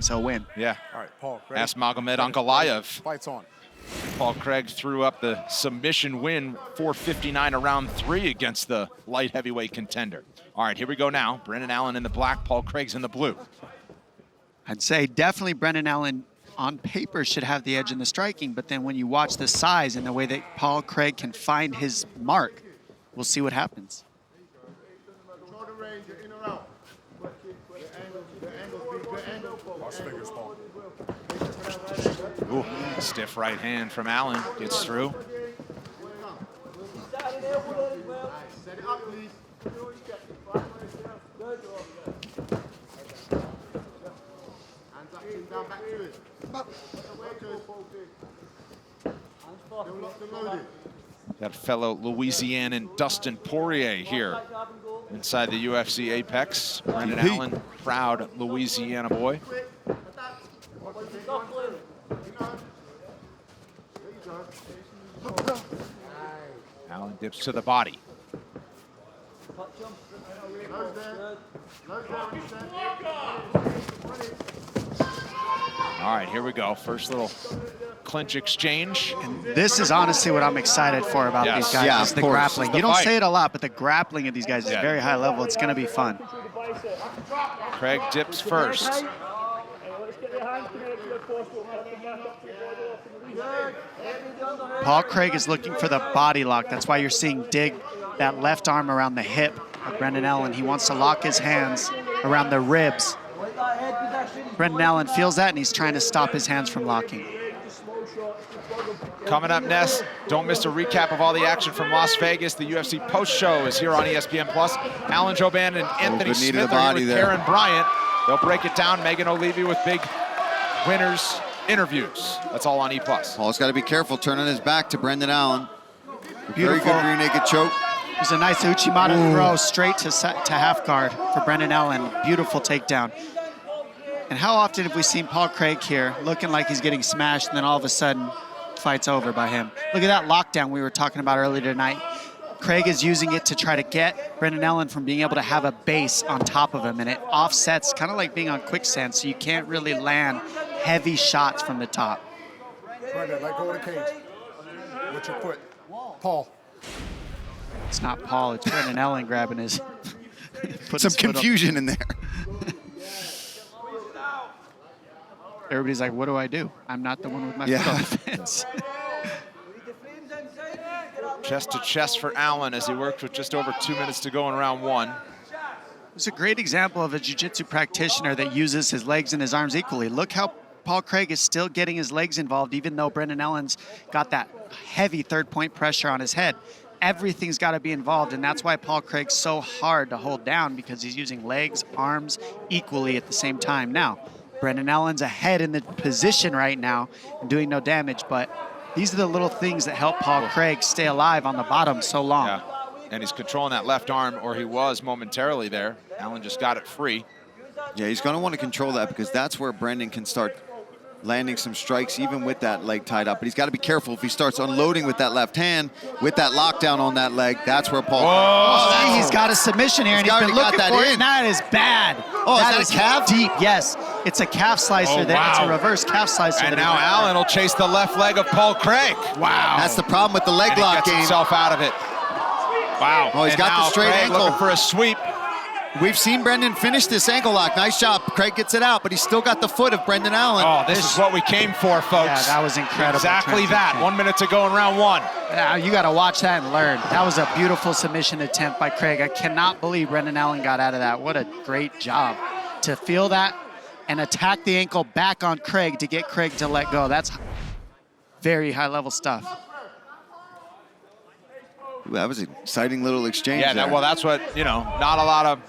thinks he'll win. Yeah. All right, Paul. Ask Magomed Ankalaev. Fights on. Paul Craig threw up the submission win, 459 around 3 against the light heavyweight contender. All right, here we go now. Brendan Allen in the black, Paul Craig's in the blue. I'd say definitely Brendan Allen on paper should have the edge in the striking, but then when you watch the size and the way that Paul Craig can find his mark, we'll see what happens. Ooh, stiff right hand from Allen, gets through. Got fellow Louisianan Dustin Poirier here inside the UFC Apex. Brendan Allen, proud Louisiana boy. Allen dips to the body. All right, here we go. First little clinch exchange. And this is honestly what I'm excited for about these guys, Yeah, is the of course. grappling. You don't say it a lot, but the grappling of these guys is very high level. It's going to be fun. Craig dips first. Paul Craig is looking for the body lock. That's why you're seeing dig that left arm around the hip of Brendan Allen. He wants to lock his hands around the ribs. Brendan Allen feels that, and he's trying to stop his hands from locking. Coming up next, don't miss a recap of all the action from Las Vegas. The UFC post-show is here on ESPN+. Alan Jouban and Anthony Smith are here with Karen Bryant. They'll break it down. Megan O'Leary with big winners interviews. That's all on E+. Paul's got to be careful turning his back to Brendan Allen. Beautiful. Very good rear naked choke. There's a nice Uchimata throw straight to half guard for Brendan Allen. Beautiful takedown. And how often have we seen Paul Craig here looking like he's getting smashed, and then all of a sudden, fight's over by him? Look at that lockdown we were talking about earlier tonight. Craig is using it to try to get Brendan Allen from being able to have a base on top of him, and it offsets, kind of like being on quicksand, so you can't really land heavy shots from the top. Brendan, let go of the cage. With your foot. Paul. It's not Paul, it's Brendan Allen grabbing his... Some confusion in there. Everybody's like, what do I do? I'm not the one with my foot on the fence. Chest to chest for Allen as he works with just over 2 minutes to go in round 1. It's a great example of a jiu-jitsu practitioner that uses his legs and his arms equally. Look how Paul Craig is still getting his legs involved, even though Brendan Allen's got that heavy third-point pressure on his head. Everything's got to be involved, and that's why Paul Craig's so hard to hold down, because he's using legs, arms equally at the same time. Now, Brendan Allen's ahead in the position right now and doing no damage, but these are the little things that help Paul Craig stay alive on the bottom so long. Yeah, and he's controlling that left arm, or he was momentarily there. Allen just got it free. Yeah, he's going to want to control that, because that's where Brendan can start landing some strikes even with that leg tied up. But he's got to be careful if he starts unloading with that left hand, with that lockdown on that leg. That's where Paul... Oh, he's got a submission here, and he's been looking for it, and that is bad. Oh, that is a calf? Deep, yes. It's a calf slicer. It's a reverse calf slicer. And now Allen will chase the left leg of Paul Craig. Wow. That's the problem with the leg lock game. He gets himself out of it. Wow. Oh, he's got the straight Craig ankle. Looking for a sweep. We've seen Brendan finish this ankle lock. Nice job. Craig gets it out, but he's still got the foot of Brendan Allen. Oh, this is what we came for, folks. Yeah, that was incredible. Exactly that. 1 minute to go in round 1. Now you got to watch that and learn. That was a beautiful submission attempt by Craig. I cannot believe Brendan Allen got out of that. What a great job to feel that and attack the ankle back on Craig to get Craig to let go. That's very high-level stuff. Ooh, that was an exciting little exchange. Yeah, well, that's what, not a lot of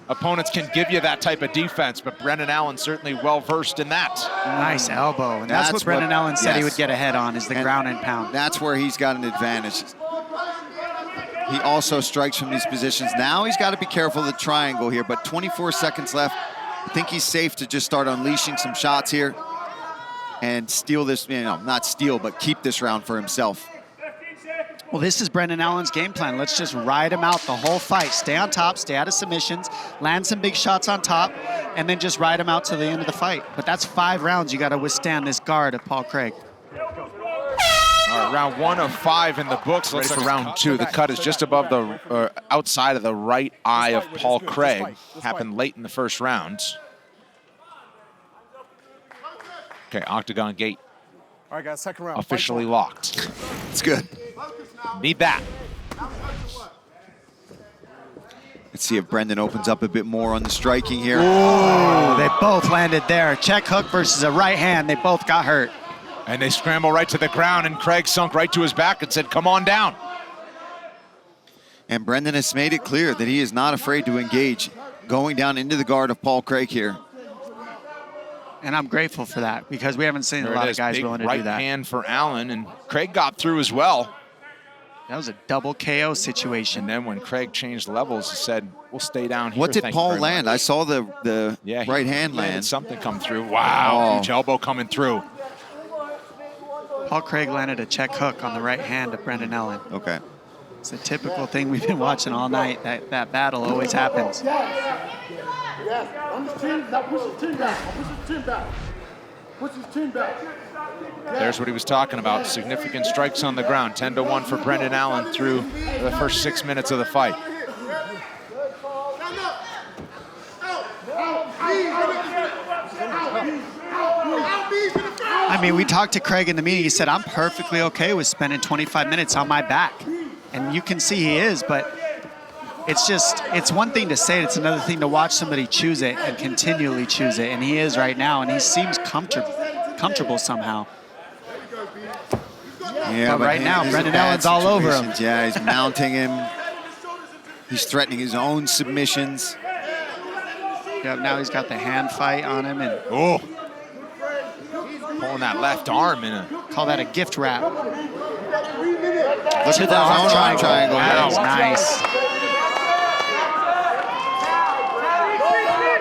opponents can give you that type of defense, but Brendan Allen certainly well-versed in that. Nice elbow. And that's what Brendan Allen said he would get ahead on, is the ground and pound. That's where he's got an advantage. He also strikes from these positions. Now he's got to be careful of the triangle here, but 24 seconds left. I think he's safe to just start unleashing some shots here and steal this, not steal, but keep this round for himself. Well, this is Brendan Allen's game plan. Let's just ride him out the whole fight. Stay on top, stay out of submissions, land some big shots on top, and then just ride him out to the end of the fight. But that's 5 rounds you got to withstand this guard of Paul Craig. All right, round 1 of 5 in the books. Looks like round 2. The cut is just above the outside of the right eye of Paul Craig. Happened late in the first round. Okay, octagon gate All right, guys, second round. officially locked. It's good. Need that. Let's see if Brendan opens up a bit more on the striking here. Oh, they both landed there. Check hook versus a right hand. They both got hurt. And they scramble right to the ground, and Craig sunk right to his back and said, come on down. And Brendan has made it clear that he is not afraid to engage, going down into the guard of Paul Craig here. And I'm grateful for that because we haven't seen a lot of guys willing to do that. Right hand for Allen, and Craig got through as well. That was a double KO situation. And then when Craig changed levels, he said, we'll stay down here. What did Thank you Paul very land? much. I saw the right hand land. Something come through. Wow, huge elbow coming through. Paul Craig landed a check hook on the right hand of Brendan Allen. Okay. It's a typical thing we've been watching all night. That battle always happens. Yeah, on his chin. Now push his chin back. Push his chin back. Push his chin back. There's what he was talking about. Significant strikes on the ground. 10-1 for Brendan Allen through the first 6 minutes of the fight. I mean, we talked to Craig in the meeting. He said, I'm perfectly okay with spending 25 minutes on my back. And you can see he is, but it's one thing to say it. It's another thing to watch somebody choose it and continually choose it. And he is right now, and he seems comfortable somehow. Yeah, but right now, Brendan Allen's all over him. Yeah, he's mounting him. He's threatening his own submissions. Yep, now he's got the hand fight on him, and pulling that left arm in a... Call that a gift wrap. Look at that arm triangle. That was nice.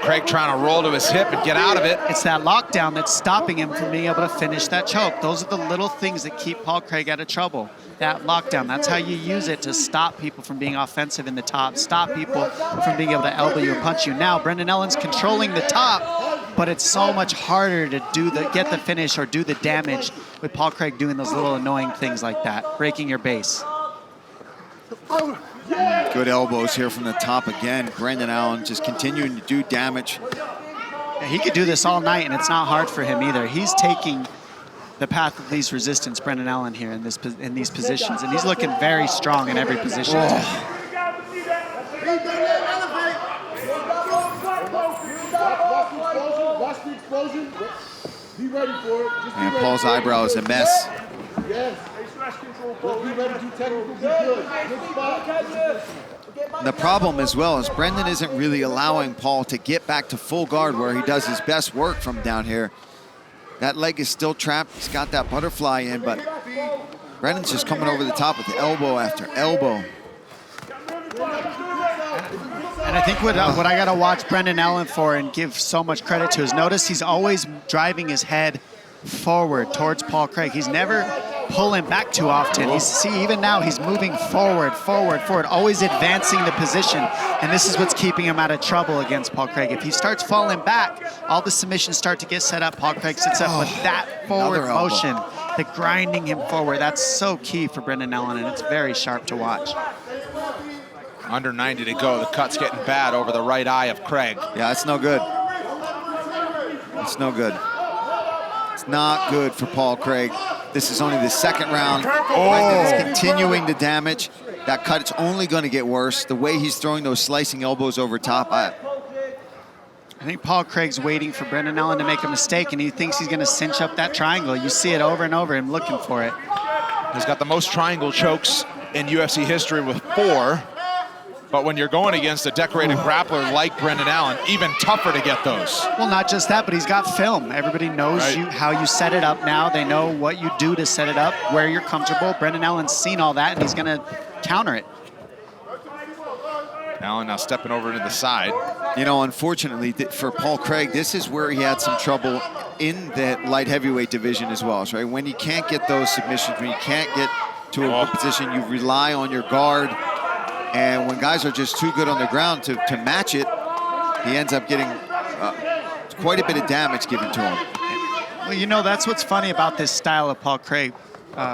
Craig trying to roll to his hip and get out of it. It's that lockdown that's stopping him from being able to finish that choke. Those are the little things that keep Paul Craig out of trouble. That lockdown, that's how you use it to stop people from being offensive in the top, stop people from being able to elbow you and punch you. Now, Brendan Allen's controlling the top, but it's so much harder to get the finish or do the damage with Paul Craig doing those little annoying things like that, breaking your base. Good elbows here from the top again. Brendan Allen just continuing to do damage. Yeah, he could do this all night, and it's not hard for him either. He's taking the path of least resistance, Brendan Allen, here in these positions, and he's looking very strong in every position. Watch the explosion. Be ready for it. And Paul's eyebrow is a mess. Yes. Be ready to technical. Be good. Good spot. The problem as well is Brendan isn't really allowing Paul to get back to full guard where he does his best work from down here. That leg is still trapped. He's got that butterfly in, but Brendan's just coming over the top with elbow after elbow. And I think what I got to watch Brendan Allen for and give so much credit to is notice he's always driving his head forward towards Paul Craig. He's never pulling back too often. Even now he's moving forward, always advancing the position. And this is what's keeping him out of trouble against Paul Craig. If he starts falling back, all the submissions start to get set up. Paul Craig sits up, but that forward motion, the grinding him forward, that's so key for Brendan Allen, and it's very sharp to watch. Under 90 to go. The cut's getting bad over the right eye of Craig. Yeah, it's no good. It's no good. It's not good for Paul Craig. This is only the second round. Brendan is continuing to damage. That cut, it's only going to get worse. The way he's throwing those slicing elbows over top. I think Paul Craig's waiting for Brendan Allen to make a mistake, and he thinks he's going to cinch up that triangle. You see it over and over, him looking for it. He's got the most triangle chokes in UFC history with 4. But when you're going against a decorated grappler like Brendan Allen, even tougher to get those. Well, not just that, but he's got film. Everybody knows how you set it up now. They know what you do to set it up, where you're comfortable. Brendan Allen's seen all that, and he's going to counter it. Allen now stepping over to the side. You know, unfortunately for Paul Craig, this is where he had some trouble in the light heavyweight division as well. Right? When you can't get those submissions, when you can't get to a position, you rely on your guard. And when guys are just too good on the ground to match it, he ends up getting quite a bit of damage given to him. Well, you know, that's what's funny about this style of Paul Craig,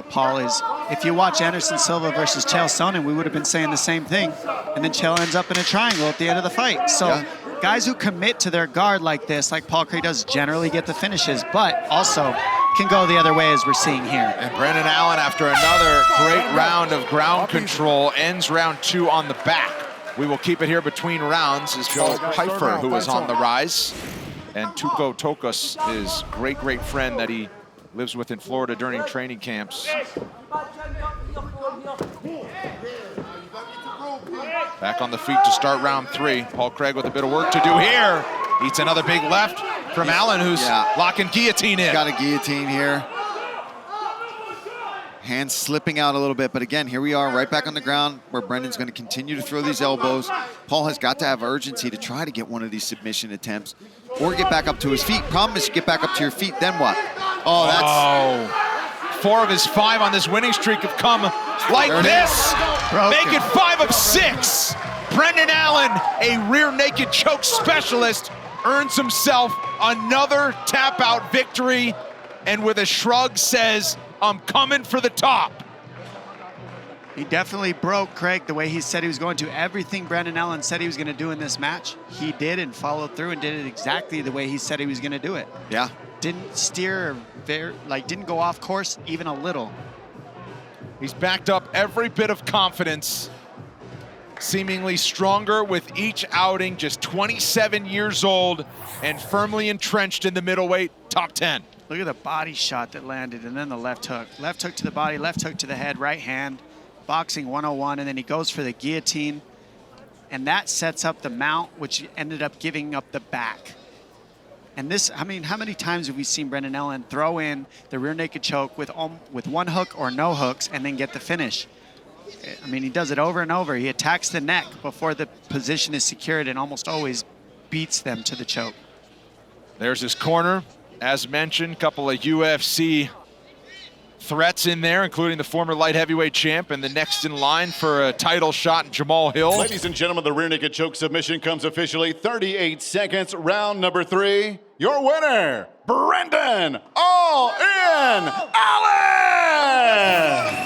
Paul, is if you watch Anderson Silva versus Chael Sonnen, we would have been saying the same thing. And then Chael ends up in a triangle at the end of the fight. So guys who commit to their guard like this, like Paul Craig does, generally get the finishes, but also can go the other way as we're seeing here. And Brendan Allen, after another great round of ground control, ends round 2 on the back. We will keep it here between rounds as Joe Pfeiffer, who is on the rise. And Tuco Tokos, his great friend that he lives with in Florida during training camps. Back on the feet to start round 3. Paul Craig with a bit of work to do here. Eats another big left from Allen, who's locking guillotine in. Got a guillotine here. Hands slipping out a little bit, but again, here we are right back on the ground where Brendan's going to continue to throw these elbows. Paul has got to have urgency to try to get one of these submission attempts or get back up to his feet. Problem is, you get back up to your feet, then what? Oh, that's... 4 of his 5 on this winning streak have come like this. Make it 5 of 6. Brendan Allen, a rear naked choke specialist, earns himself another tap out victory, and with a shrug says, I'm coming for the top. He definitely broke Craig the way he said he was going to. Everything Brendan Allen said he was going to do in this match, he did and followed through and did it exactly the way he said he was going to do it. Yeah. Didn't steer, didn't go off course even a little. He's backed up every bit of confidence, seemingly stronger with each outing, just 27 years old and firmly entrenched in the middleweight top 10. Look at the body shot that landed, and then the left hook. Left hook to the body, left hook to the head, right hand. Boxing 101, and then he goes for the guillotine. And that sets up the mount, which ended up giving up the back. And this, I mean, how many times have we seen Brendan Allen throw in the rear naked choke with one hook or no hooks and then get the finish? I mean, he does it over and over. He attacks the neck before the position is secured and almost always beats them to the choke. There's his corner. As mentioned, a couple of UFC threats in there, including the former light heavyweight champ and the next in line for a title shot, Jamal Hill. Ladies and gentlemen, the rear naked choke submission comes officially 38 seconds, round number 3. Your winner, Brendan All In Allen!